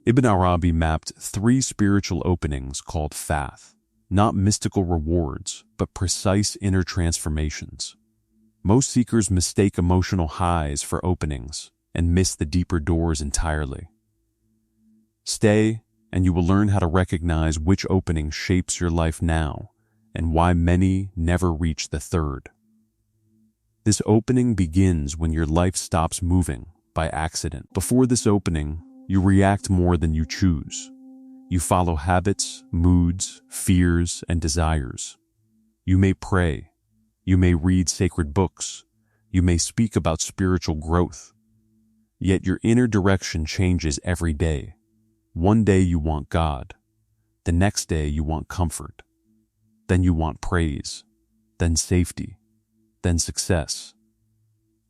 Ibn Arabi mapped 3 spiritual openings called Fath, not mystical rewards, but precise inner transformations. Most seekers mistake emotional highs for openings and miss the deeper doors entirely. Stay, and you will learn how to recognize which opening shapes your life now and why many never reach the third. This opening begins when your life stops moving by accident. Before this opening, you react more than you choose. You follow habits, moods, fears, and desires. You may pray. You may read sacred books. You may speak about spiritual growth. Yet your inner direction changes every day. One day you want God. The next day you want comfort. Then you want praise. Then safety. Then success.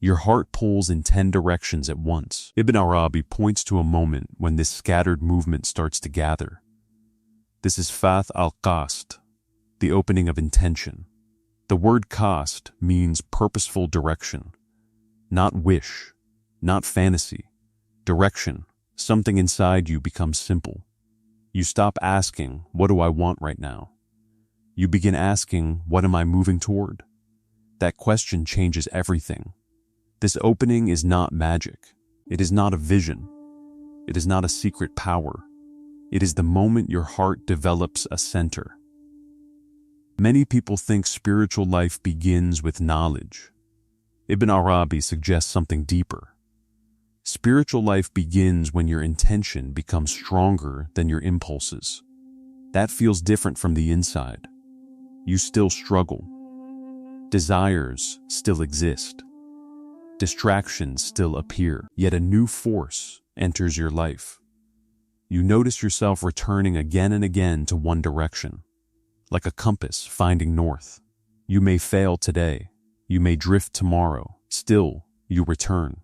Your heart pulls in 10 directions at once. Ibn Arabi points to a moment when this scattered movement starts to gather. This is Fath al-Qasd, the opening of intention. The word qasd means purposeful direction, not wish, not fantasy. Direction, something inside you becomes simple. You stop asking, what do I want right now? You begin asking, what am I moving toward? That question changes everything. This opening is not magic. It is not a vision. It is not a secret power. It is the moment your heart develops a center. Many people think spiritual life begins with knowledge. Ibn Arabi suggests something deeper. Spiritual life begins when your intention becomes stronger than your impulses. That feels different from the inside. You still struggle. Desires still exist. Distractions still appear, yet a new force enters your life. You notice yourself returning again and again to one direction, like a compass finding north. You may fail today, you may drift tomorrow, still you return.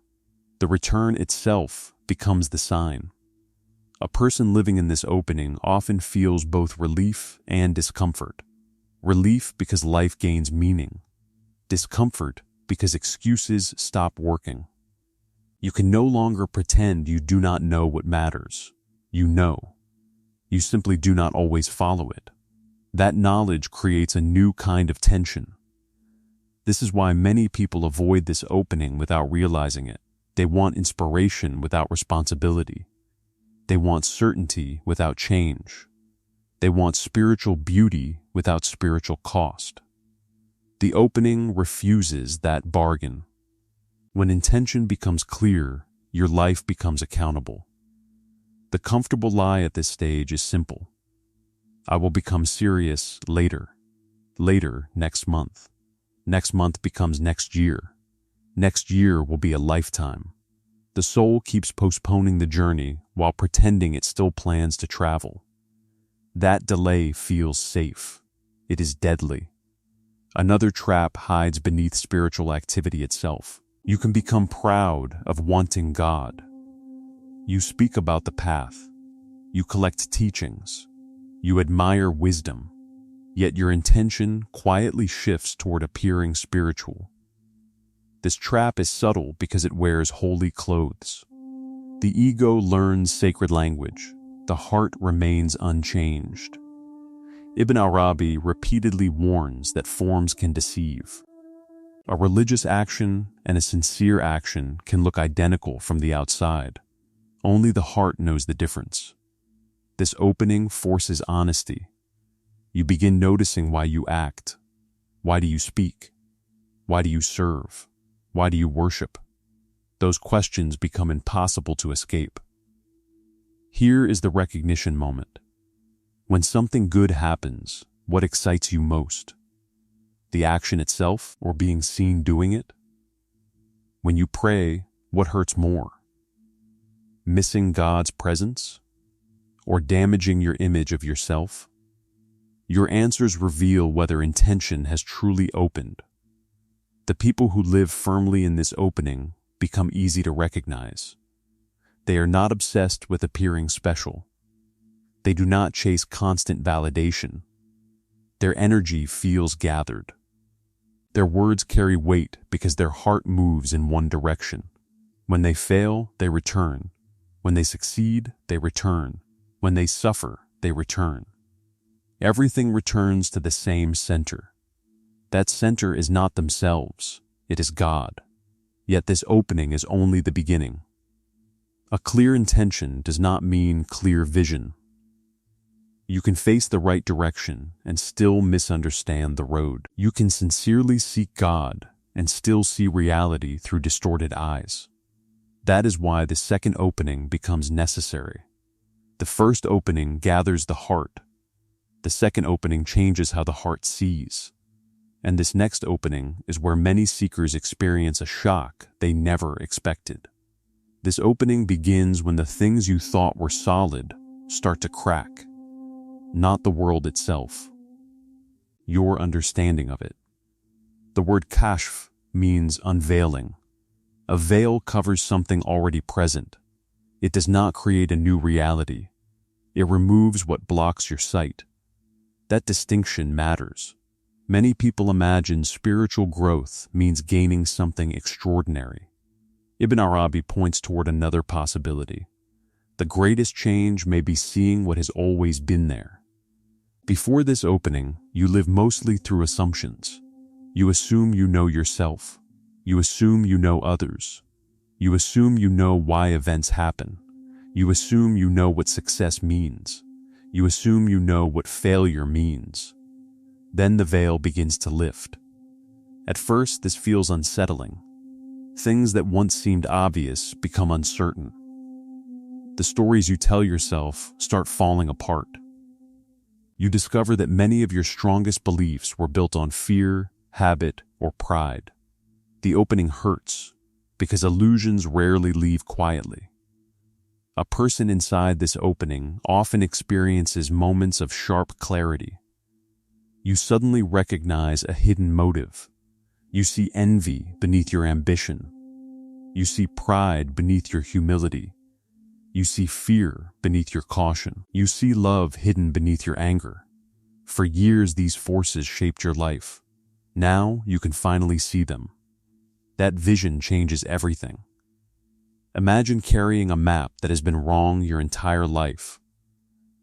The return itself becomes the sign. A person living in this opening often feels both relief and discomfort. Relief because life gains meaning. Discomfort because excuses stop working. You can no longer pretend you do not know what matters. You know. You simply do not always follow it. That knowledge creates a new kind of tension. This is why many people avoid this opening without realizing it. They want inspiration without responsibility. They want certainty without change. They want spiritual beauty without spiritual cost. The opening refuses that bargain. When intention becomes clear, your life becomes accountable. The comfortable lie at this stage is simple. I will become serious later. Later, next month. Next month becomes next year. Next year will be a lifetime. The soul keeps postponing the journey while pretending it still plans to travel. That delay feels safe. It is deadly. Another trap hides beneath spiritual activity itself. You can become proud of wanting God. You speak about the path. You collect teachings. You admire wisdom. Yet your intention quietly shifts toward appearing spiritual. This trap is subtle because it wears holy clothes. The ego learns sacred language. The heart remains unchanged. Ibn Arabi repeatedly warns that forms can deceive. A religious action and a sincere action can look identical from the outside. Only the heart knows the difference. This opening forces honesty. You begin noticing why you act. Why do you speak? Why do you serve? Why do you worship? Those questions become impossible to escape. Here is the recognition moment. When something good happens, what excites you most? The action itself or being seen doing it? When you pray, what hurts more? Missing God's presence? Or damaging your image of yourself? Your answers reveal whether intention has truly opened. The people who live firmly in this opening become easy to recognize. They are not obsessed with appearing special. They do not chase constant validation. Their energy feels gathered. Their words carry weight because their heart moves in one direction. When they fail, they return. When they succeed, they return. When they suffer, they return. Everything returns to the same center. That center is not themselves, it is God. Yet this opening is only the beginning. A clear intention does not mean clear vision. You can face the right direction and still misunderstand the road. You can sincerely seek God and still see reality through distorted eyes. That is why the second opening becomes necessary. The first opening gathers the heart. The second opening changes how the heart sees. And this next opening is where many seekers experience a shock they never expected. This opening begins when the things you thought were solid start to crack. Not the world itself, your understanding of it. The word kashf means unveiling. A veil covers something already present. It does not create a new reality. It removes what blocks your sight. That distinction matters. Many people imagine spiritual growth means gaining something extraordinary. Ibn Arabi points toward another possibility. The greatest change may be seeing what has always been there. Before this opening, you live mostly through assumptions. You assume you know yourself. You assume you know others. You assume you know why events happen. You assume you know what success means. You assume you know what failure means. Then the veil begins to lift. At first, this feels unsettling. Things that once seemed obvious become uncertain. The stories you tell yourself start falling apart. You discover that many of your strongest beliefs were built on fear, habit, or pride. The opening hurts because illusions rarely leave quietly. A person inside this opening often experiences moments of sharp clarity. You suddenly recognize a hidden motive. You see envy beneath your ambition. You see pride beneath your humility. You see fear beneath your caution. You see love hidden beneath your anger. For years, these forces shaped your life. Now you can finally see them. That vision changes everything. Imagine carrying a map that has been wrong your entire life.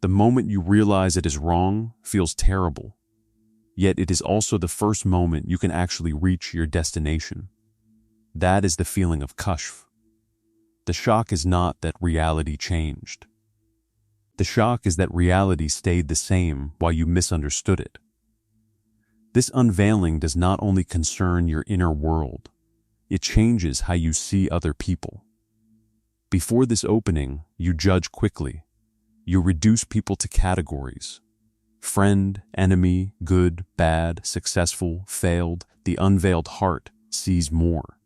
The moment you realize it is wrong feels terrible. Yet it is also the first moment you can actually reach your destination. That is the feeling of kashf. The shock is not that reality changed. The shock is that reality stayed the same while you misunderstood it. This unveiling does not only concern your inner world, it changes how you see other people. Before this opening, you judge quickly. You reduce people to categories. Friend, enemy, good, bad, successful, failed. The unveiled heart sees more.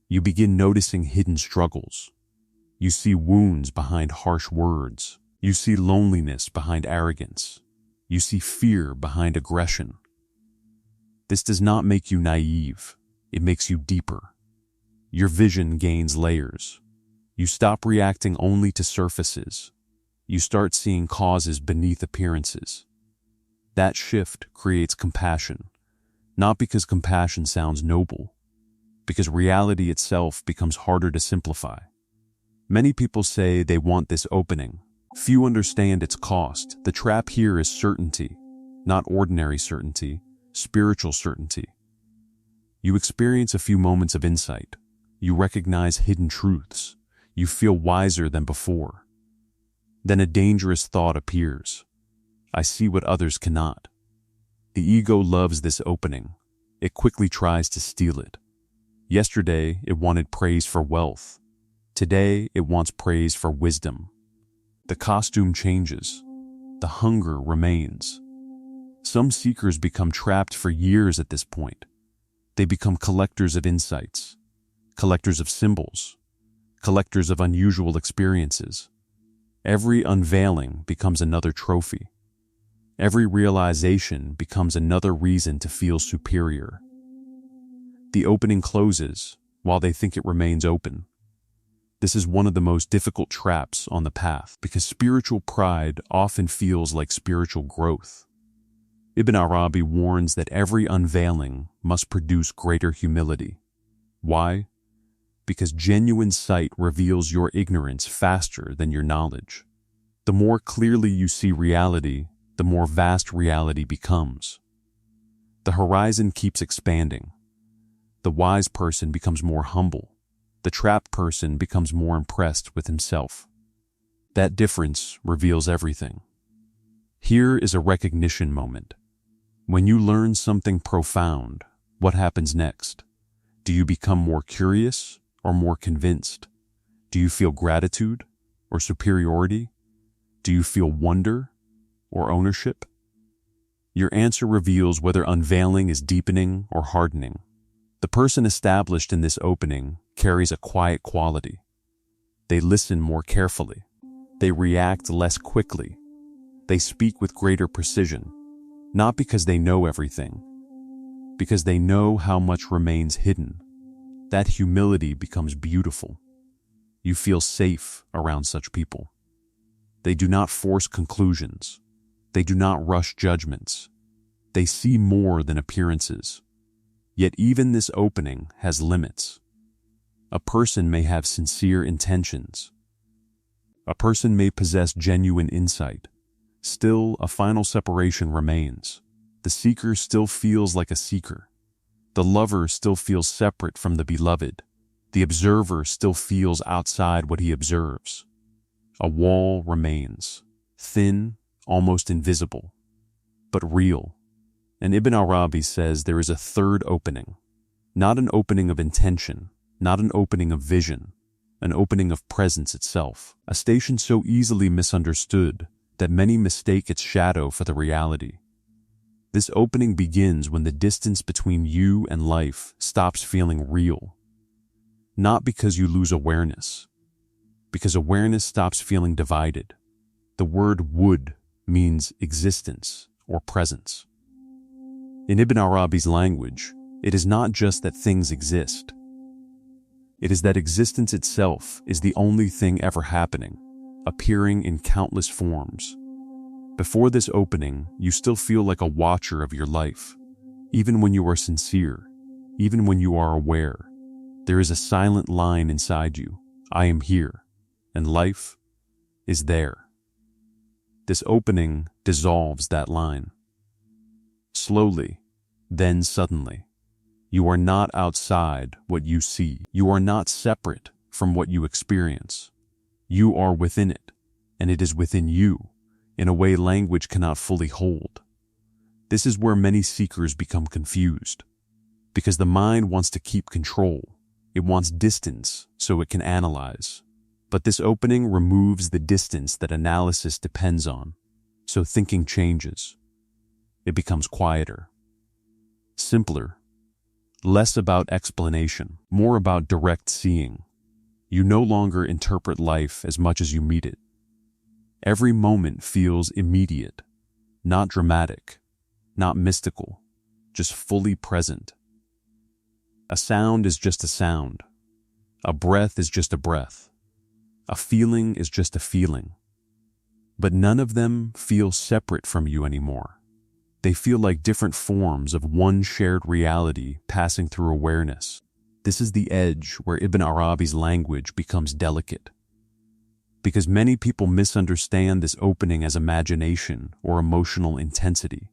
You begin noticing hidden struggles. You see wounds behind harsh words. You see loneliness behind arrogance. You see fear behind aggression. This does not make you naive. It makes you deeper. Your vision gains layers. You stop reacting only to surfaces. You start seeing causes beneath appearances. That shift creates compassion, not because compassion sounds noble, because reality itself becomes harder to simplify. Many people say they want this opening. Few understand its cost. The trap here is certainty, not ordinary certainty, spiritual certainty. You experience a few moments of insight. You recognize hidden truths. You feel wiser than before. Then a dangerous thought appears. I see what others cannot. The ego loves this opening. It quickly tries to steal it. Yesterday, it wanted praise for wealth. Today, it wants praise for wisdom. The costume changes. The hunger remains. Some seekers become trapped for years at this point. They become collectors of insights, collectors of symbols, collectors of unusual experiences. Every unveiling becomes another trophy. Every realization becomes another reason to feel superior. The opening closes while they think it remains open. This is one of the most difficult traps on the path because spiritual pride often feels like spiritual growth. Ibn Arabi warns that every unveiling must produce greater humility. Why? because genuine sight reveals your ignorance faster than your knowledge. The more clearly you see reality, the more vast reality becomes. The horizon keeps expanding. The wise person becomes more humble. The trapped person becomes more impressed with himself. That difference reveals everything. Here is a recognition moment. When you learn something profound, what happens next? Do you become more curious or more convinced? Do you feel gratitude or superiority? Do you feel wonder or ownership? Your answer reveals whether unveiling is deepening or hardening. The person established in this opening carries a quiet quality. They listen more carefully. They react less quickly. They speak with greater precision, not because they know everything, because they know how much remains hidden. That humility becomes beautiful. You feel safe around such people. They do not force conclusions. They do not rush judgments. They see more than appearances. Yet even this opening has limits. A person may have sincere intentions. A person may possess genuine insight. Still, a final separation remains. The seeker still feels like a seeker. The lover still feels separate from the beloved. The observer still feels outside what he observes. A wall remains, thin, almost invisible, but real. And Ibn Arabi says there is a third opening, not an opening of intention, not an opening of vision, an opening of presence itself, a station so easily misunderstood that many mistake its shadow for the reality. This opening begins when the distance between you and life stops feeling real, not because you lose awareness, because awareness stops feeling divided. The word would means existence or presence. In Ibn Arabi's language, it is not just that things exist. It is that existence itself is the only thing ever happening, appearing in countless forms. Before this opening, you still feel like a watcher of your life. Even when you are sincere, even when you are aware, there is a silent line inside you. I am here, and life is there. This opening dissolves that line. Slowly, then suddenly, you are not outside what you see. You are not separate from what you experience. You are within it, and it is within you, in a way language cannot fully hold. This is where many seekers become confused, because the mind wants to keep control. It wants distance so it can analyze. But this opening removes the distance that analysis depends on, so thinking changes. It becomes quieter, simpler, less about explanation, more about direct seeing. You no longer interpret life as much as you meet it. Every moment feels immediate, not dramatic, not mystical, just fully present. A sound is just a sound. A breath is just a breath. A feeling is just a feeling. But none of them feel separate from you anymore. They feel like different forms of one shared reality passing through awareness. This is the edge where Ibn Arabi's language becomes delicate. Because many people misunderstand this opening as imagination or emotional intensity.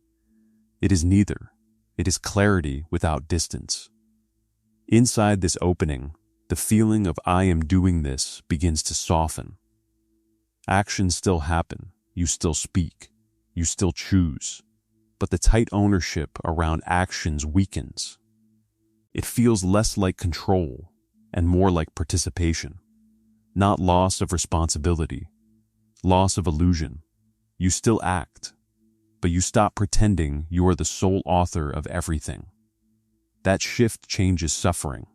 It is neither. It is clarity without distance. Inside this opening, the feeling of I am doing this begins to soften. Actions still happen. You still speak. You still choose. But the tight ownership around actions weakens. It feels less like control and more like participation. Not loss of responsibility, loss of illusion. You still act, but you stop pretending you are the sole author of everything. That shift changes suffering,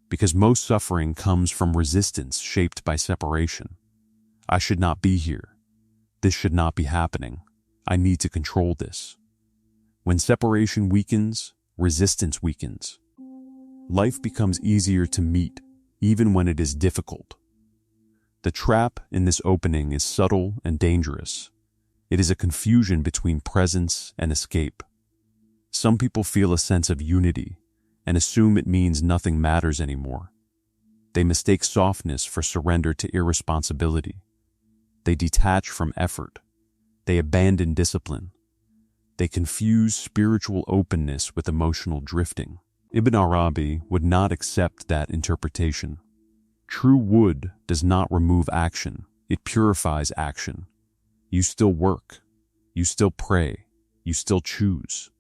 because most suffering comes from resistance shaped by separation. I should not be here. This should not be happening. I need to control this. When separation weakens, resistance weakens. Life becomes easier to meet, even when it is difficult. The trap in this opening is subtle and dangerous. It is a confusion between presence and escape. Some people feel a sense of unity and assume it means nothing matters anymore. They mistake softness for surrender to irresponsibility. They detach from effort. They abandon discipline. They confuse spiritual openness with emotional drifting. Ibn Arabi would not accept that interpretation. True wood does not remove action, it purifies action. You still work, you still pray, you still choose.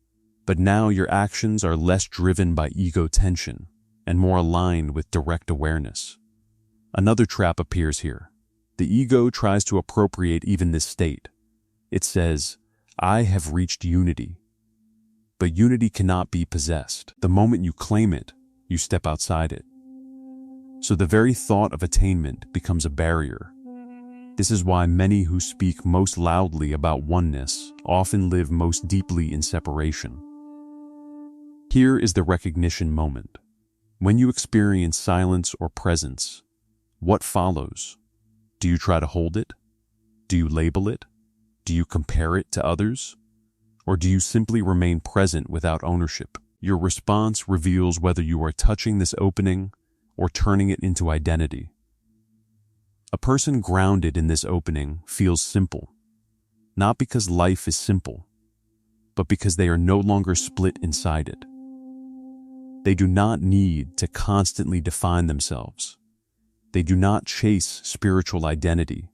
But now your actions are less driven by ego tension and more aligned with direct awareness. Another trap appears here. The ego tries to appropriate even this state. It says, I have reached unity. But unity cannot be possessed. The moment you claim it, you step outside it. So the very thought of attainment becomes a barrier. This is why many who speak most loudly about oneness often live most deeply in separation. Here is the recognition moment. When you experience silence or presence, what follows? Do you try to hold it? Do you label it? Do you compare it to others? Or do you simply remain present without ownership? Your response reveals whether you are touching this opening or turning it into identity. A person grounded in this opening feels simple, not because life is simple, but because they are no longer split inside it. They do not need to constantly define themselves. They do not chase spiritual identity.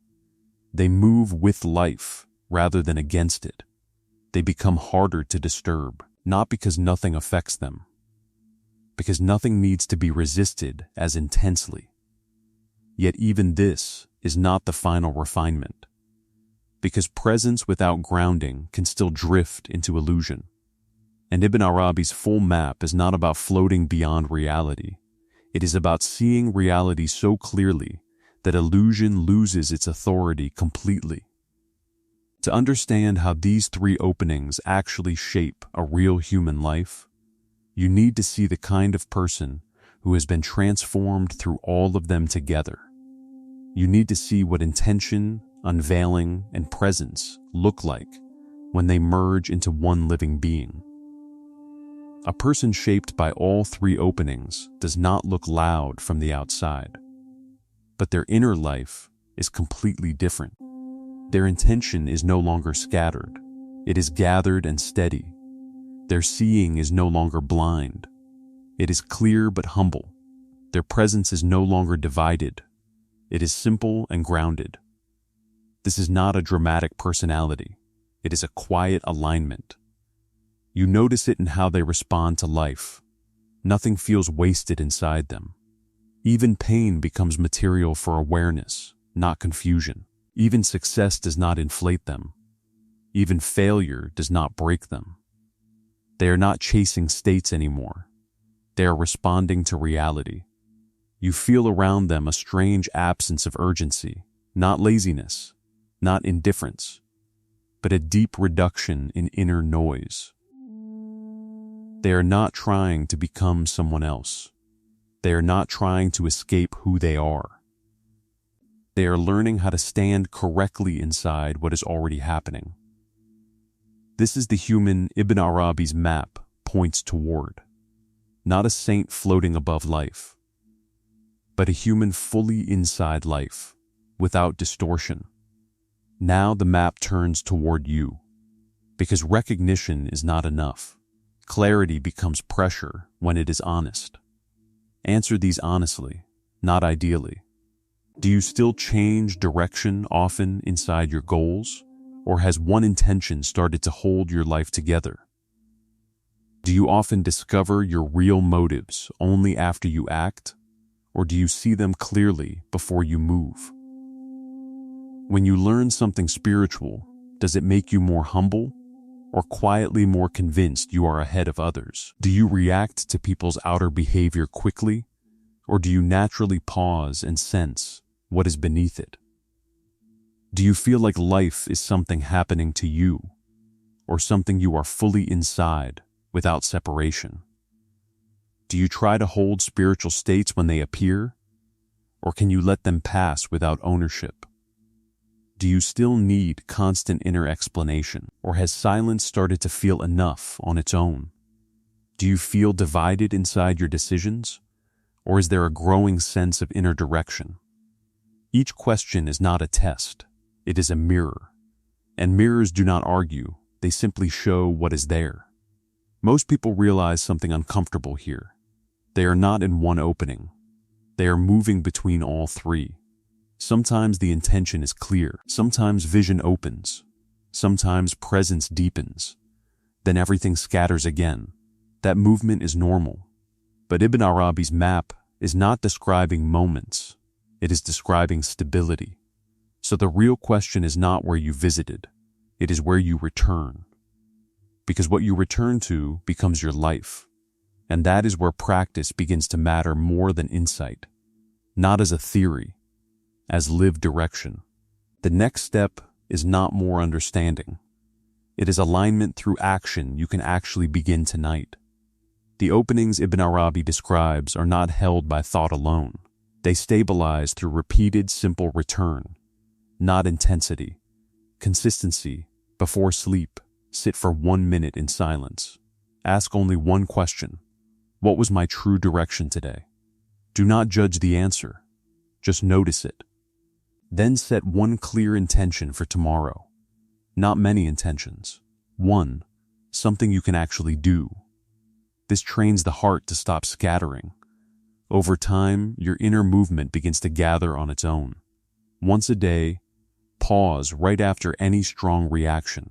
They move with life rather than against it. They become harder to disturb, not because nothing affects them, because nothing needs to be resisted as intensely. Yet even this is not the final refinement, because presence without grounding can still drift into illusion. And Ibn Arabi's full map is not about floating beyond reality. It is about seeing reality so clearly that illusion loses its authority completely. To understand how these three openings actually shape a real human life, you need to see the kind of person who has been transformed through all of them together. You need to see what intention, unveiling, and presence look like when they merge into one living being. A person shaped by all three openings does not look loud from the outside, but their inner life is completely different. Their intention is no longer scattered. It is gathered and steady. Their seeing is no longer blind. It is clear but humble. Their presence is no longer divided. It is simple and grounded. This is not a dramatic personality. It is a quiet alignment. You notice it in how they respond to life. Nothing feels wasted inside them. Even pain becomes material for awareness, not confusion. Even success does not inflate them. Even failure does not break them. They are not chasing states anymore. They are responding to reality. You feel around them a strange absence of urgency, not laziness, not indifference, but a deep reduction in inner noise. They are not trying to become someone else. They are not trying to escape who they are. They are learning how to stand correctly inside what is already happening. This is the human Ibn Arabi's map points toward, not a saint floating above life, but a human fully inside life, without distortion. Now the map turns toward you, because recognition is not enough. Clarity becomes pressure when it is honest. Answer these honestly, not ideally. Do you still change direction often inside your goals, or has one intention started to hold your life together? Do you often discover your real motives only after you act, or do you see them clearly before you move? When you learn something spiritual, does it make you more humble, or quietly more convinced you are ahead of others? Do you react to people's outer behavior quickly, or do you naturally pause and sense what is beneath it? Do you feel like life is something happening to you, or something you are fully inside without separation? Do you try to hold spiritual states when they appear, or can you let them pass without ownership? Do you still need constant inner explanation, or has silence started to feel enough on its own? Do you feel divided inside your decisions, Or is there a growing sense of inner direction? Each question is not a test, it is a mirror. And mirrors do not argue, they simply show what is there. Most people realize something uncomfortable here. They are not in one opening. They are moving between all three. Sometimes the intention is clear, sometimes vision opens, sometimes presence deepens. Then everything scatters again. That movement is normal. But Ibn Arabi's map is not describing moments, it is describing stability. So the real question is not where you visited, it is where you return. Because what you return to becomes your life. And that is where practice begins to matter more than insight. Not as a theory, as lived direction. The next step is not more understanding. It is alignment through action you can actually begin tonight. The openings Ibn Arabi describes are not held by thought alone. They stabilize through repeated simple return, not intensity. Consistency. Before sleep, sit for 1 minute in silence. Ask only one question. What was my true direction today? Do not judge the answer. Just notice it. Then set one clear intention for tomorrow. Not many intentions. One, something you can actually do. This trains the heart to stop scattering. Over time, your inner movement begins to gather on its own. Once a day, pause right after any strong reaction.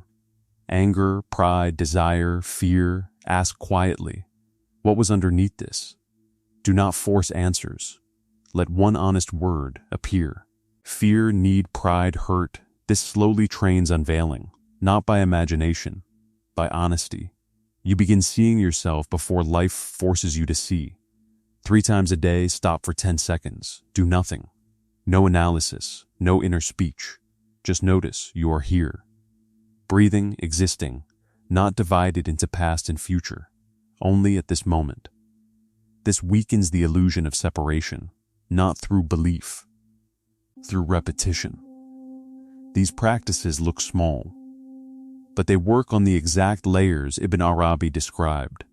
Anger, pride, desire, fear, ask quietly. What was underneath this? Do not force answers. Let one honest word appear. Fear, need, pride, hurt. This slowly trains unveiling, not by imagination, by honesty. You begin seeing yourself before life forces you to see. 3 times a day, stop for 10 seconds. Do nothing. No analysis, no inner speech. Just notice you are here. Breathing, existing, not divided into past and future, only at this moment. This weakens the illusion of separation, not through belief, through repetition. These practices look small, but they work on the exact layers Ibn Arabi described.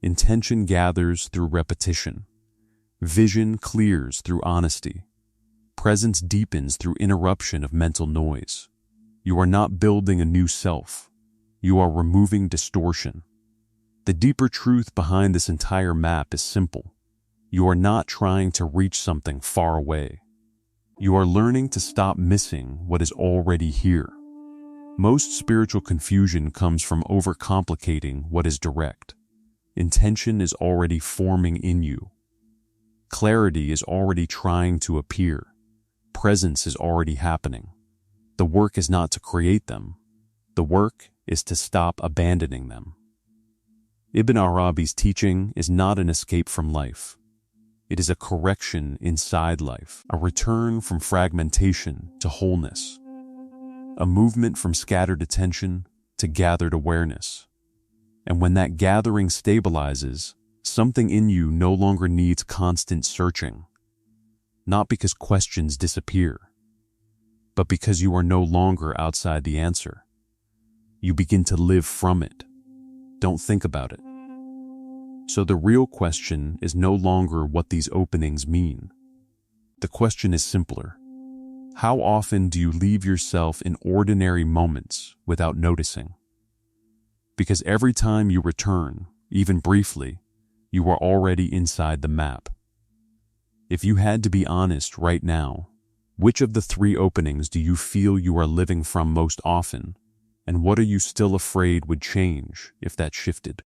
Intention gathers through repetition. Vision clears through honesty. Presence deepens through interruption of mental noise. You are not building a new self. You are removing distortion. The deeper truth behind this entire map is simple. You are not trying to reach something far away. You are learning to stop missing what is already here. Most spiritual confusion comes from overcomplicating what is direct. Intention is already forming in you. Clarity is already trying to appear. Presence is already happening. The work is not to create them. The work is to stop abandoning them. Ibn Arabi's teaching is not an escape from life. It is a correction inside life, a return from fragmentation to wholeness, a movement from scattered attention to gathered awareness. And when that gathering stabilizes, something in you no longer needs constant searching, not because questions disappear, but because you are no longer outside the answer. You begin to live from it. Don't think about it. So the real question is no longer what these openings mean. The question is simpler. How often do you leave yourself in ordinary moments without noticing? Because every time you return, even briefly, you are already inside the map. If you had to be honest right now, which of the 3 openings do you feel you are living from most often, and what are you still afraid would change if that shifted?